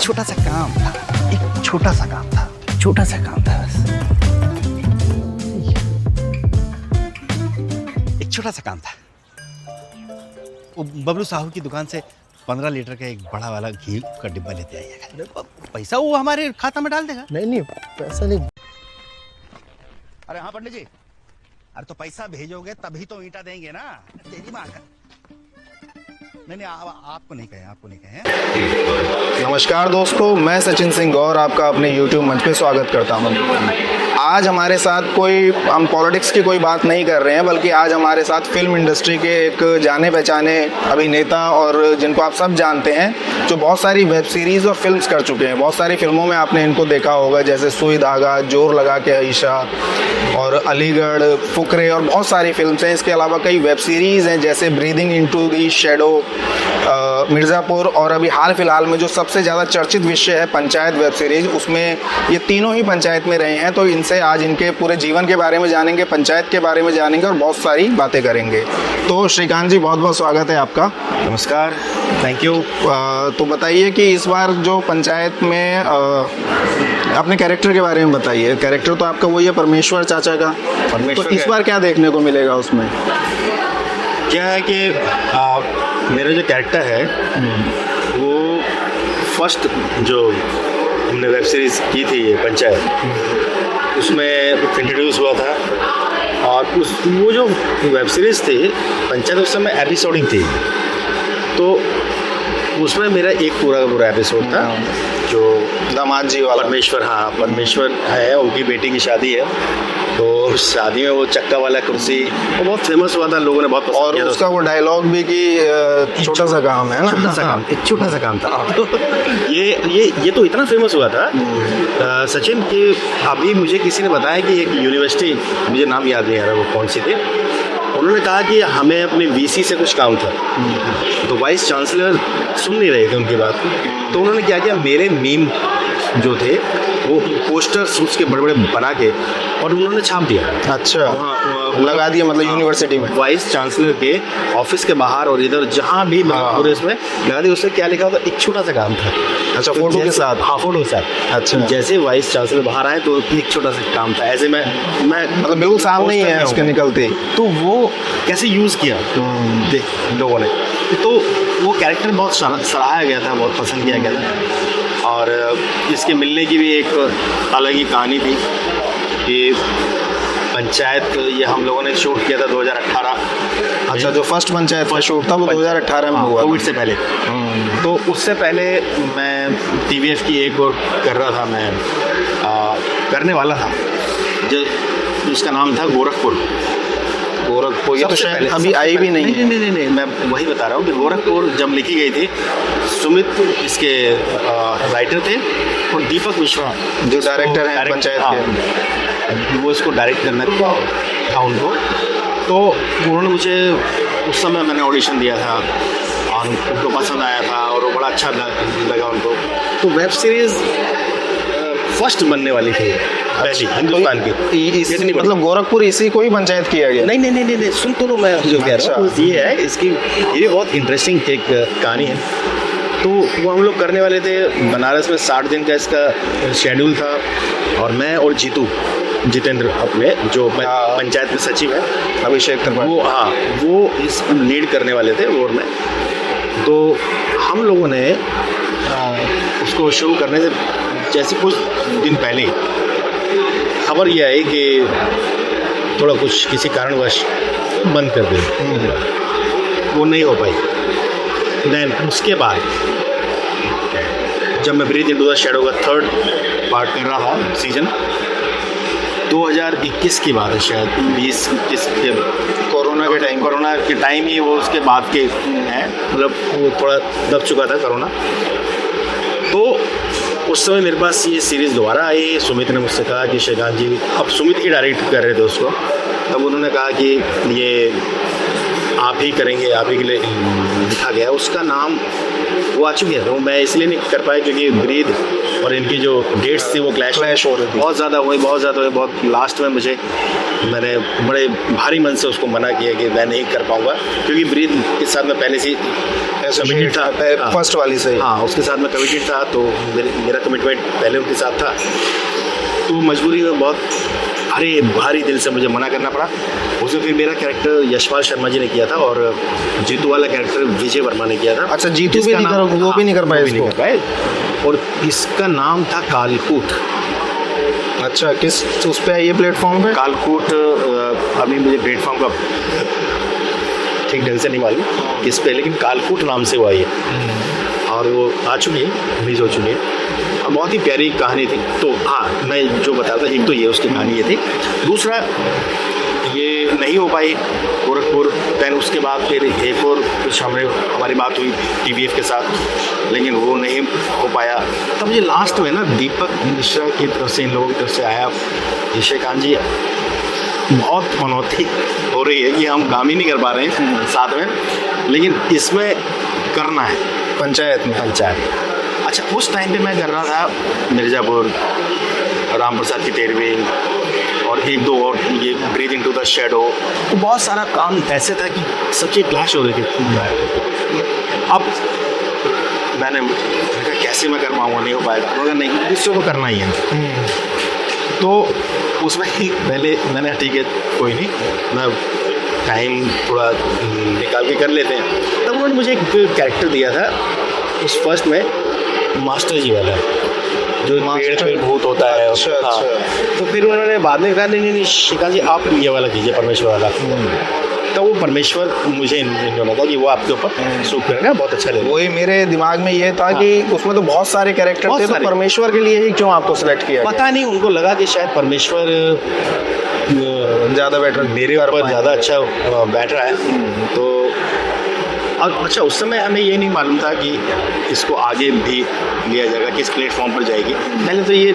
छोटा सा काम था, एक छोटा सा काम था, छोटा सा काम था बस, एक छोटा सा काम था। वो बबलू साहू की दुकान से 15 लीटर का एक बड़ा वाला घी का डिब्बा लेते आइएगा। पैसा वो हमारे खाता में डाल देगा। नहीं पैसा नहीं। अरे हाँ पंडित जी, अरे तो पैसा भेजोगे तभी तो ईंटा देंगे ना, तेरी माँ का। नहीं आपको नहीं कहे, आपको नहीं कहे। नमस्कार दोस्तों, मैं सचिन सिंह गौर आपका अपने YouTube मंच पे स्वागत करता हूँ। आज हमारे साथ हम पॉलिटिक्स की कोई बात नहीं कर रहे हैं, बल्कि आज हमारे साथ फिल्म इंडस्ट्री के एक जाने पहचाने अभिनेता और जिनको आप सब जानते हैं, जो बहुत सारी वेब सीरीज़ और फिल्म्स कर चुके हैं। बहुत सारी फिल्मों में आपने इनको देखा होगा, जैसे सुई धागा, जोर लगा के आयशा और अलीगढ़, फुकरे और बहुत सारी फिल्म्स हैं। इसके अलावा कई वेब सीरीज़ हैं जैसे breathing into the shadow, Mirzapur, और अभी हाल फिलहाल में जो सबसे ज़्यादा चर्चित विषय है पंचायत वेब सीरीज़, उसमें ये तीनों ही पंचायत में रहे हैं। तो इनसे आज इनके पूरे जीवन के बारे में जानेंगे, पंचायत के बारे में जानेंगे और बहुत सारी बातें करेंगे। तो श्रीकांत जी, बहुत बहुत स्वागत है आपका। नमस्कार, थैंक यू। तो बताइए कि इस बार जो पंचायत में अपने कैरेक्टर के बारे में बताइए। कैरेक्टर तो आपका वही है, परमेश्वर चाचा का। तो इस बार क्या देखने को मिलेगा उसमें? क्या है कि मेरा जो कैरेक्टर है वो फर्स्ट जो हमने वेब सीरीज़ की थी ये पंचायत, उसमें इंट्रोड्यूस हुआ था। और वो जो वेब सीरीज़ थी पंचायत, उस समय एपिसोडिंग थी, तो उसमें मेरा एक पूरा का पूरा एपिसोड था जो दामाद जी वाला। परमेश्वर, हाँ परमेश्वर है, उनकी बेटी की शादी है, तो शादी में वो चक्का वाला कुर्सी वो बहुत फेमस हुआ था, लोगों ने बहुत और उसका वो डायलॉग भी कि छोटा सा काम है ना, छोटा सा काम, एक छोटा सा काम था। तो ये तो इतना फेमस हुआ था सचिन कि अभी मुझे किसी ने बताया कि एक यूनिवर्सिटी, मुझे नाम याद नहीं आ रहा वो कौन सी थी, उन्होंने कहा कि हमें अपने वीसी से कुछ काम था, तो वाइस चांसलर सुन नहीं रहे थे उनकी बात, तो उन्होंने क्या किया, मेरे मीम जो थे वो पोस्टर्स उसके बड़े बड़े बना के और उन्होंने छाप दिया। अच्छा, लगा दिया मतलब यूनिवर्सिटी में, वाइस चांसलर के ऑफिस के बाहर और इधर जहाँ भी पूरे इसमें लगा दिया। उससे क्या लिखा होता, एक छोटा सा काम था। अच्छा, तो फोटो के साथ? हाँ, फोटो के साथ। अच्छा, जैसे वाइस चांसलर बाहर आए तो एक छोटा सा काम था, ऐसे मैं मतलब बिल्कुल सामने ही है उसके निकलते। तो वो कैसे यूज़ किया देख लोगों ने, तो वो कैरेक्टर बहुत सराहा गया था, बहुत पसंद किया गया था। और इसके मिलने की भी एक अलग ही कहानी थी कि पंचायत ये हम लोगों ने शूट किया था 2018। अच्छा, जो फर्स्ट पंचायत का शूट था वो 2018 में हुआ, कोविड से पहले। तो उससे पहले मैं टीवीएफ की एक और कर रहा था, मैं करने वाला था, जो उसका नाम था गोरखपुर। ये तो शायद अभी आई भी नहीं। नहीं, मैं वही बता रहा हूँ कि गोरखपुर जब लिखी गई थी, सुमित इसके राइटर थे और दीपक मिश्रा जो डायरेक्टर हैं पंचायत के, वो इसको डायरेक्ट करना था उनको। तो उन्होंने मुझे, उस समय मैंने ऑडिशन दिया था और उनको पसंद आया था और वो बड़ा अच्छा लगा उनको। तो वेब सीरीज़ फर्स्ट बनने वाली थी पहली हिंदुस्तान की। मतलब गोरखपुर इसी को ही पंचायत किया गया? नहीं, सुन तो लो, मैं जो कह रहा हूँ ये है, इसकी ये बहुत इंटरेस्टिंग एक कहानी है। तो वो हम लोग करने वाले थे बनारस में, 60 दिन का इसका शेड्यूल था, और मैं और जितेंद्र अपने जो पंचायत में सचिव है, अभिषेक त्रिपाठी, वो इस लीड करने वाले थे, और मैं। तो हम लोगों ने उसको शुरू करने से जैसे कुछ दिन पहले खबर यह आई कि थोड़ा कुछ किसी कारणवश बंद कर दे, वो नहीं हो पाई। देन उसके बाद जब मैं ब्रीथ इनटू द शैडो का 3rd पार्ट कर रहा था, सीजन 2021 की बात है, शायद 20-21 के कोरोना के टाइम ही वो उसके बाद के हैं, मतलब वो थोड़ा दब चुका था कोरोना। तो उस समय मेरे पास ये सीरीज़ दोबारा आई। सुमित ने मुझसे कहा कि श्रीकांत जी, अब सुमित ही डायरेक्ट कर रहे थे उसको, तब उन्होंने कहा कि ये आप ही करेंगे, आप ही के लिए लिखा गया। उसका नाम वो आ चुकी है। तो मैं इसलिए नहीं कर पाया क्योंकि ब्रीद और इनकी जो डेट्स थी वो क्लैश हो रही थी। बहुत ज़्यादा हुई, बहुत लास्ट में मैंने बड़े भारी मन से उसको मना किया कि मैं नहीं कर पाऊँगा, क्योंकि ब्रीद के साथ मैं पहले से कमिटेड था, फर्स्ट वाली से। हाँ, उसके साथ मैं कमिटेड था, तो मेरा कमिटमेंट पहले उनके साथ था, तो मजबूरी में बहुत भारी दिल से मुझे मना करना पड़ा। उसमें फिर मेरा कैरेक्टर यशपाल शर्मा जी ने किया था और जीतू वाला कैरेक्टर विजय वर्मा ने किया था। अच्छा, जीतू भी नहीं कर पाए। और इसका नाम था कालकूट। अच्छा, किस उस पे है ये प्लेटफॉर्म पे? कालकूट अभी मुझे प्लेटफॉर्म का ठीक ढंग से नहीं मालूम किस पे, लेकिन कालकूट नाम से वो आई है और वो आ चुकी है, रिलीज हो चुकी है। बहुत ही प्यारी कहानी थी। तो हाँ, मैं जो बता था, एक तो ये उसकी कहानी ये थी, दूसरा ये नहीं हो पाई गोरखपुर। दैन उसके बाद फिर एक और कुछ हमारी बात हुई TVF के साथ, लेकिन वो नहीं हो पाया। तब मुझे लास्ट में ना दीपक मिश्रा की तरफ से, इन लोगों की तरफ से आया, निशिकांत जी बहुत मनौती हो रही है कि हम काम ही नहीं कर पा रहे हैं साथ में, लेकिन इसमें करना है पंचायत में। अच्छा, उस टाइम पे मैं कर रहा था मिर्ज़ापुर, राम प्रसाद की 13वीं और एक दो और ये ब्रीथ इनटू द शैडो, तो बहुत सारा काम ऐसे था कि सब चीज़ क्लैश हो रही थी। अब मैंने कहा कैसे मैं कर पाऊँगा, नहीं हो पाएगा, मगर नहीं, इससे तो करना ही है। तो उसमें ही पहले मैंने ठीक है कोई नहीं, मैं टाइम थोड़ा निकाल के कर लेते हैं। तब उन्होंने मुझे एक कैरेक्टर दिया था उस फर्स्ट में, मास्टर जी वाला, जो पेड़ पे भूत होता है। अच्छा। तो फिर उन्होंने बाद में कहा नहीं शिखा जी आप ये वाला कीजिए, परमेश्वर वाला। तो वो परमेश्वर मुझे होना था कि वो आपके ऊपर सूट करेगा, बहुत अच्छा लगेगा। वही मेरे दिमाग में ये था कि उसमें तो बहुत सारे कैरेक्टर थे, तो परमेश्वर के लिए ही क्यों आपको सिलेक्ट किया? पता नहीं, उनको लगा कि शायद परमेश्वर ज़्यादा बेटर, मेरे ऊपर ज़्यादा अच्छा बैठ रहा है। तो और अच्छा, उस समय हमें ये नहीं मालूम था कि इसको आगे भी लिया जाएगा, किस प्लेटफॉर्म पर जाएगी। पहले तो ये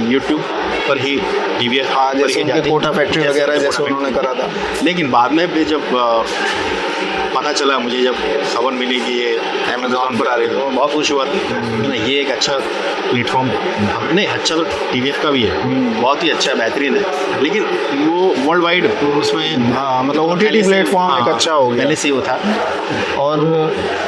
YouTube पर ही TVF पर ही जाती, कोटा फैक्ट्री वगैरह जैसे उन्होंने करा था। लेकिन बाद में भी जब पता चला मुझे, जब खबर मिली कि ये अमेज़ॉन पर आ रही है, तो बहुत खुश हुआ था। ये एक अच्छा प्लेटफॉर्म नहीं, अच्छा तो TVF का भी है, बहुत ही अच्छा बेहतरीन है, लेकिन वो वर्ल्ड वाइड उसमें हाँ, मतलब OTT प्लेटफॉर्म एक अच्छा हो गया पहले से वो था। और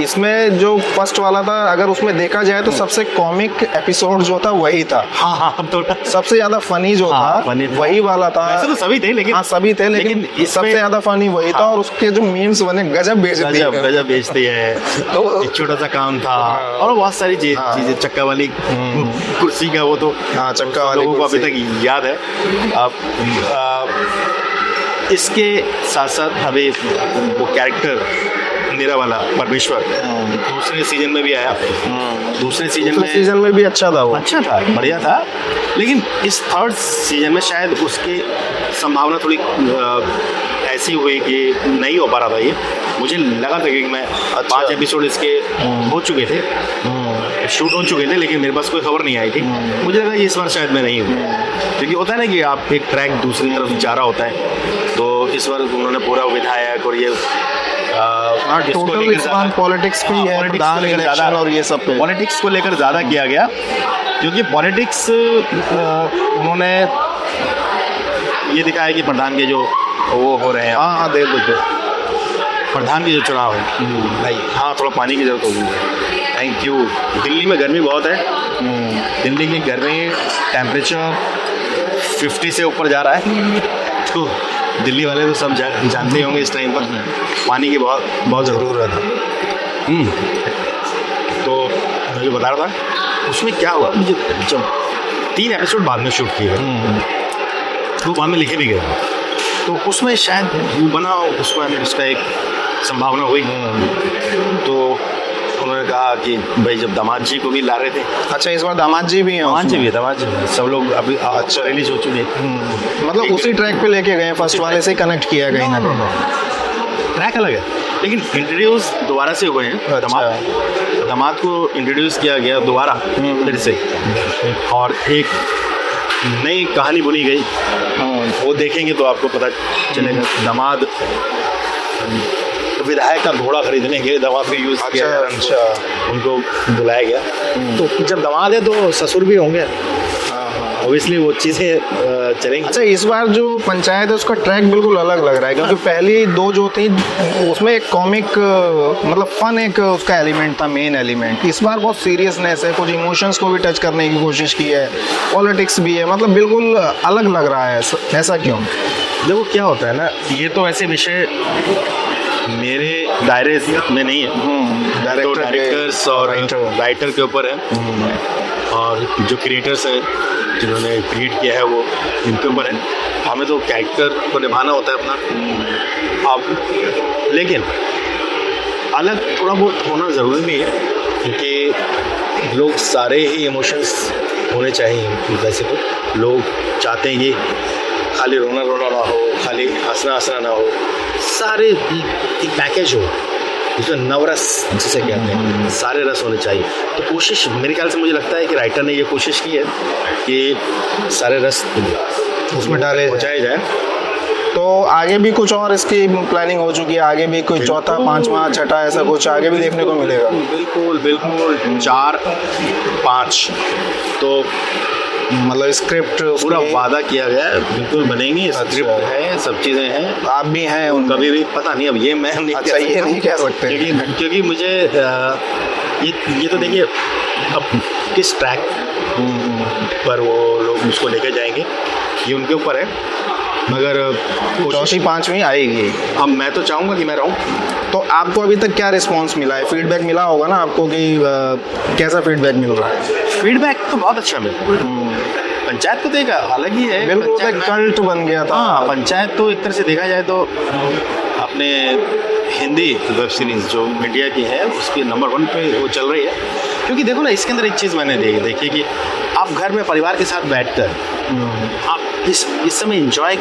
इसमें जो फर्स्ट वाला था, अगर उसमें देखा जाए तो सबसे कॉमिक एपिसोड जो था वही था। हाँ, तो सबसे ज्यादा फनी जो था वही वाला था। वैसे तो सभी थे, लेकिन हाँ सभी थे, लेकिन सबसे ज्यादा फनी वही था। और उसके जो मीम्स बने गजब बेचती है। तो एक छोटा सा काम था और बहुत सारी चीजें, चक्का वाली कुर्सी का, वो तो चक्का वाली लोगों को अभी तक याद है। अब इसके साथ साथ अभी वो कैरेक्टर मेरा वाला परमेश्वर दूसरे सीजन में भी आया। दूसरे सीजन में भी अच्छा था, वो अच्छा था, बढ़िया था। लेकिन इस थर्ड सीजन में शायद उसकी संभावना थोड़ी ऐसी हुई कि नहीं हो पा रहा था। ये मुझे लगा था कि मैं 5 एपिसोड इसके हो चुके थे, शूट हो चुके थे, लेकिन मेरे पास कोई खबर नहीं आई थी। मुझे लगा इस बार शायद मैं नहीं हूँ, क्योंकि होता है ना कि आप एक ट्रैक दूसरी तरफ जा रहा होता है। तो इस बार उन्होंने पूरा विधायक और ये टोटल इस बार पॉलिटिक्स पे है, प्रधान इलेक्शन और ये सब पे पॉलिटिक्स को लेकर ज़्यादा किया गया, क्योंकि पॉलिटिक्स उन्होंने ये दिखाया कि प्रधान के जो वो हो रहे हैं, हाँ दे दो प्रधान के जो चुनाव है भाई, हाँ थोड़ा पानी की जरूरत होगी। Thank you. दिल्ली में गर्मी बहुत है, दिल्ली की गर्मी टेम्परेचर 50 से ऊपर जा रहा है। तो दिल्ली वाले तो सब जानते ही होंगे इस टाइम पर पानी की बहुत ज़रूरत है। तो मैं जो बता रहा था उसमें क्या हुआ, मुझे जब 3 एपिसोड बाद में शूट किए गए, तो बाद में लिखे भी गए, तो उसमें शायद वो बना, उसका एक संभावना हुई। तो उन्होंने कहा कि भाई जब दामाद जी को भी ला रहे थे। अच्छा, इस बार दामाद जी भी हैं? दामाद जी सब लोग अभी अच्छा रिलीज हो चुके हैं। मतलब उसी ट्रैक पे लेके गए, फर्स्ट वाले से कनेक्ट किया है कहीं ना कहीं। ट्रैक अलग है, लेकिन इंट्रोड्यूस दोबारा से हुए हैं। दामाद को इंट्रोड्यूस किया गया दोबारा फिर से, और एक नई कहानी बुनी गई। वो देखेंगे तो आपको पता चलेगा। दामाद विधायक का घोड़ा खरीदने के लिए दवा को यूज़ किया जा रहा है। अच्छा। उनको बुलाया गया। तो जब दामाद है तो ससुर भी होंगे, ऑब्वियसली वो चीज़ें चलेंगी। अच्छा, इस बार जो पंचायत है उसका ट्रैक बिल्कुल अलग लग रहा है, क्योंकि पहली दो जो थी उसमें एक कॉमिक मतलब फन एक उसका एलिमेंट था, मेन एलिमेंट। इस बार बहुत सीरियसनेस है, कुछ इमोशंस को भी टच करने की कोशिश की है, पॉलिटिक्स भी है, मतलब बिल्कुल अलग लग रहा है। ऐसा क्यों? देखो क्या होता है ना, ये तो ऐसे विषय मेरे दायरे में नहीं है, तो डायरेक्टर्स और राइटर के ऊपर है, और जो क्रिएटर्स हैं जिन्होंने क्रिएट किया है वो इनके ऊपर है। हमें तो कैरेक्टर को निभाना होता है अपना। अब लेकिन अलग थोड़ा बहुत होना ज़रूरी भी है, क्योंकि लोग सारे ही इमोशंस होने चाहिए। वैसे तो लोग चाहते हैं ये खाली रोना रोना ना हो, खाली हंसना हंसना ना हो, सारे एक पैकेज हो जिसमें नवरस जिसे कहते हैं, सारे रस होने चाहिए। तो कोशिश मेरे ख्याल से मुझे लगता है कि राइटर ने ये कोशिश की है कि सारे रस उसमें डाले पहुँचाए जाए। तो आगे भी कुछ और इसकी प्लानिंग हो चुकी है? आगे भी कोई चौथा, पांचवा, छठा ऐसा कुछ आगे भी देखने को मिलेगा? बिल्कुल बिल्कुल, 4, 5 तो मतलब स्क्रिप्ट पूरा वादा किया गया है, बिल्कुल बनेंगी। स्क्रिप्ट है, सब चीज़ें हैं, आप भी हैं उन कभी भी पता नहीं, अब ये मैं नहीं अच्छा, ये नहीं कह सकते, क्योंकि मुझे ये तो देखिए अब किस ट्रैक पर वो लोग उसको लेके जाएंगे ये उनके ऊपर है, मगर चौथी पांचवी आएगी। अब मैं तो चाहूँगा कि मैं रहूँ। तो आपको अभी तक क्या रिस्पांस मिला है? फीडबैक मिला होगा ना आपको कि कैसा फीडबैक मिल रहा है? फीडबैक तो बहुत अच्छा मिला। पंचायत को तो एक अलग ही है, बिल्कुल एक कल्ट बन गया था। हाँ, पंचायत तो एक तरह से देखा जाए तो अपने हिंदी वेब सीरीज़ जो इंडिया की है उसके नंबर 1 पे वो चल रही है। क्योंकि देखो ना, इसके अंदर एक चीज़ मैंने देखी कि आप घर में परिवार के साथ बैठकर आप इस समय इंजॉय,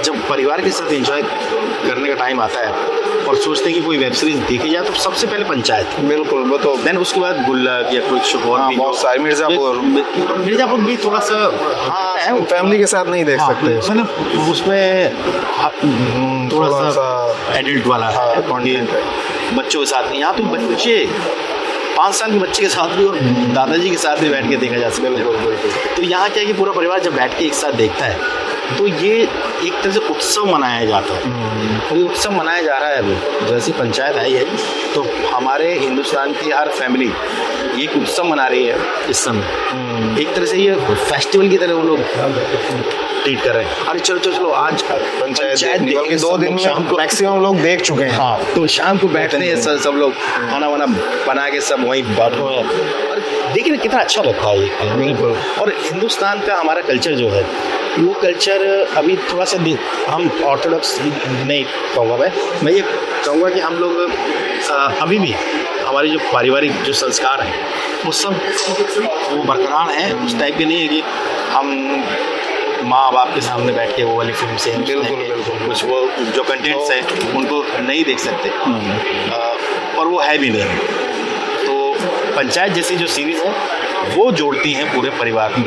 जब परिवार के साथ इंजॉय करने का टाइम आता है और सोचते हैं कि कोई वेब सीरीज देखी जाए, तो सबसे पहले पंचायत। बिल्कुल, वो तो देन उसके बाद गुल्लक या कुछ और भी बहुत सारे, मिर्ज़ापुर भी थोड़ा सा, हाँ, फैमिली के साथ नहीं देख सकते, मतलब उसमें थोड़ा सा एडल्ट वाला है कंटेंट, बच्चों के साथ नहीं। यहाँ तो बच्चे 5 साल के बच्चे के साथ भी और दादाजी के साथ भी बैठ के देखा जा सकता है। तो यहाँ क्या है कि पूरा परिवार जब बैठ के एक साथ देखता है तो ये एक तरह से उत्सव मनाया जाता है, और ये उत्सव मनाया जा रहा है। अभी जैसी पंचायत आई है तो हमारे हिंदुस्तान की हर फैमिली ये एक उत्सव मना रही है इस समय। एक तरह से ये फेस्टिवल की तरह वो लोग ट्रीट कर रहे हैं। अरे चलो चलो चलो आज पंचायत बल्कि 2 दिन में मैक्सिमम लोग देख चुके हैं। हाँ, तो शाम को बैठते हैं सब लोग, खाना वाना बना के सब वहीं बैठे हुए हैं, और देखिए ना कितना अच्छा लगता है ये। बिल्कुल। और हिंदुस्तान का हमारा कल्चर जो है वो कल्चर अभी थोड़ा सा हम ऑर्थोडॉक्स नहीं कहूँगा, मैं ये कहूँगा कि हम लोग अभी भी हमारी जो पारिवारिक जो संस्कार हैं वो सब वो बरकरार हैं। उस टाइप के नहीं है कि हम माँ बाप के सामने बैठ के वो वाली फिल्म से बिल्कुल कुछ वो जो कंटेंट्स हैं उनको नहीं देख सकते, और वो है भी नहीं। तो पंचायत जैसी जो सीरीज़ है वो जोड़ती हैं पूरे परिवार को।